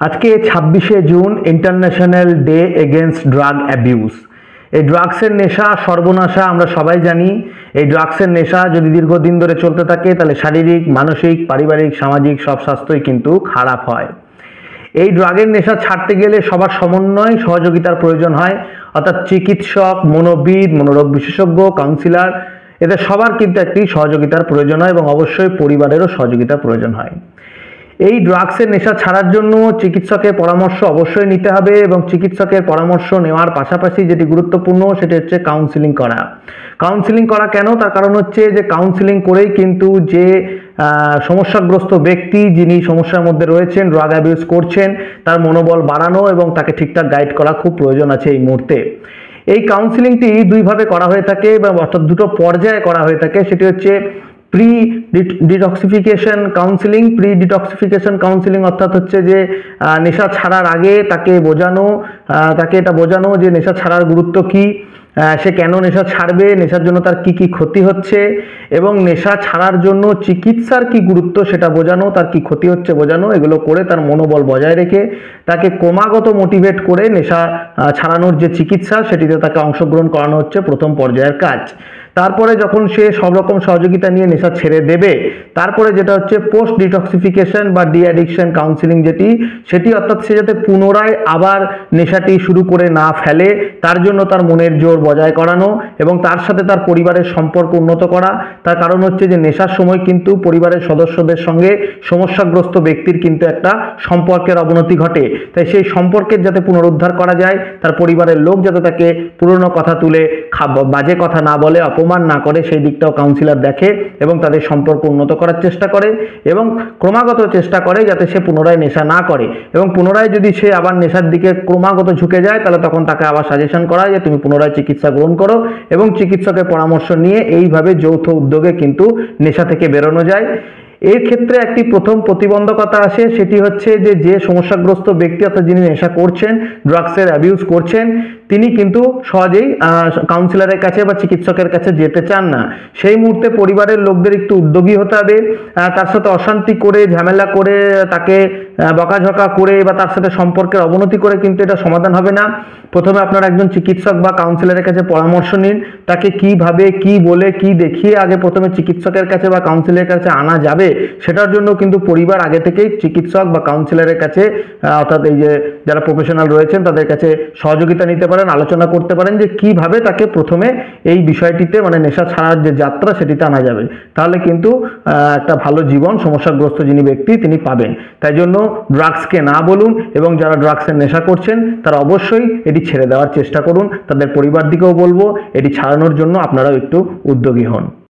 আজকে 26শে June international day against drug abuse. এই ড্রাগসের নেশা সর্বনাশা আমরা সবাই জানি। এই ড্রাগসের নেশা যদি দীর্ঘদিন ধরে চলতে থাকে তাহলে শারীরিক, মানসিক, পারিবারিক, সামাজিক সব স্বাস্থ্যই কিন্তু খারাপ হয়। এই ড্রাগের নেশা ছাড়তে গেলে সবার সমন্বয় সহযোগিতার প্রয়োজন হয়, অর্থাৎ চিকিৎসক, মনোবিদ, মনোরোগ বিশেষজ্ঞ, কাউন্সিলর, এদের সবার কিন্তু একটি সহযোগিতার প্রয়োজন হয় এবং অবশ্যই পরিবারেরও সহযোগিতার প্রয়োজন হয়। এই ড্রাগসের নেশা ছাড়ার জন্য চিকিৎসকের পরামর্শ অবশ্যই নিতে হবে এবং চিকিৎসকের পরামর্শ নেওয়ার পাশাপাশি যেটি গুরুত্বপূর্ণ সেটি হচ্ছে কাউন্সিলিং করা। কাউন্সিলিং করা কেন? তার কারণ হচ্ছে যে কাউন্সিলিং করেই কিন্তু যে সমস্যাগ্রস্ত ব্যক্তি, যিনি সমস্যার মধ্যে রয়েছেন, ড্রাগ অ্যাবিউজ করছেন, তার মনোবল বাড়ানো এবং তাকে ঠিকঠাক গাইড করা খুব প্রয়োজন আছে এই মুহূর্তে। এই কাউন্সিলিংটি দুইভাবে করা হয়ে থাকে বা অর্থাৎ দুটো পর্যায়ে করা হয়ে থাকে। সেটি হচ্ছে pre detoxification counselling. Pre detoxification counselling অর্থাৎ হচ্ছে যে নেশা ছাড়ার আগে তাকে এটা বোঝানো যে নেশা ছাড়ার গুরুত্ব কী, সে কেন নেশা ছাড়বে, নেশার জন্য তার কি কি ক্ষতি হচ্ছে এবং নেশা ছাড়ার জন্য চিকিৎসার কি গুরুত্ব সেটা বোঝানো, তার কি ক্ষতি হচ্ছে বোঝানো। এগুলো করে তার মনোবল বজায় রেখে তাকে ক্রমাগত মোটিভেট করে নেশা ছাড়ানোর যে চিকিৎসা সেটিতে তাকে অংশগ্রহণ করানো হচ্ছে প্রথম পর্যায়ের কাজ। তারপরে যখন সে সব রকম সহযোগিতা নিয়ে নেশা ছেড়ে দেবে, তারপরে যেটা হচ্ছে পোস্ট ডিটক্সিফিকেশন বা ডি অ্যাডিকশন কাউন্সিলিং সেটি অর্থাৎ সে যাতে পুনরায় আবার নেশাটি শুরু করে না ফেলে তার জন্য তার মনের জোর বজায় করানো এবং তার সাথে তার পরিবারের সম্পর্ক উন্নত করা। তার কারণ হচ্ছে যে নেশার সময় কিন্তু পরিবারের সদস্যদের সঙ্গে সমস্যাগ্রস্ত ব্যক্তির কিন্তু একটা সম্পর্কের অবনতি ঘটে। তাই সেই সম্পর্কের যাতে পুনরুদ্ধার করা যায়, তার পরিবারের লোক যাতে তাকে পুরনো কথা তুলে বাজে কথা না বলে, অপমান না করে, সেই দিকটাও কাউন্সিলর দেখে এবং তাদের সম্পর্ক উন্নত করার চেষ্টা করে এবং ক্রমাগত চেষ্টা করে যাতে সে পুনরায় নেশা না করে। এবং পুনরায় যদি সে আবার নেশার দিকে ক্রমাগত ঝুঁকে যায় তাহলে তখন তাকে আবার সাজেশন করা হয় যে তুমি পুনরায় চিকিৎসা গ্রহণ করো এবং চিকিৎসকের পরামর্শ নিয়ে এইভাবে যৌথ উদ্যোগে কিন্তু নেশা থেকে বেরোনো যায়। এর ক্ষেত্রে একটি প্রথম প্রতিবন্ধকতা আসে, সেটি হচ্ছে যে সমস্যাগ্রস্ত ব্যক্তি অর্থাৎ যিনি নেশা করছেন, ড্রাগসের অ্যাবিউজ করছেন, তিনি কিন্তু সহজেই কাউন্সিলরের কাছে বা চিকিৎসকের কাছে যেতে চান না। সেই মুহূর্তে পরিবারের লোকদের একটু উদ্যোগী হতে হবে। তার সাথে অশান্তি করে, ঝামেলা করে, তাকে বকাঝকা করে বা তার সাথে সম্পর্কের অবনতি করে কিন্তু এটা সমাধান হবে না। প্রথমে আপনারা একজন চিকিৎসক বা কাউন্সিলরের কাছে পরামর্শ নিন, তাকে কিভাবে, কি বলে, কি দেখিয়ে আগে প্রথমে চিকিৎসকের কাছে বা কাউন্সিলরের কাছে আনা যাবে সেটার জন্য কিন্তু পরিবার আগে থেকেই চিকিৎসক বা কাউন্সিলরের কাছে অর্থাৎ এই যে যারা প্রফেশনাল রয়েছেন তাদের কাছে সহযোগিতা নিতে পারেন, আলোচনা করতে পারেন যে কিভাবে তাকে প্রথমে এই বিষয়টিতে মানে নেশা ছাড়ার যে যাত্রা সেটিতে আনা যাবে। তাহলে কিন্তু একটা ভালো জীবন সমস্যাগ্রস্ত যিনি ব্যক্তি তিনি পাবেন। তাই জন্য ড্রাগসকে না বলুন এবং যারা ড্রাগসের নেশা করছেন তারা অবশ্যই এটি ছেড়ে দেওয়ার চেষ্টা করুন। তাদের পরিবার দিকেও বলবো এটি ছাড়ানোর জন্য আপনারাও একটু উদ্যোগী হন।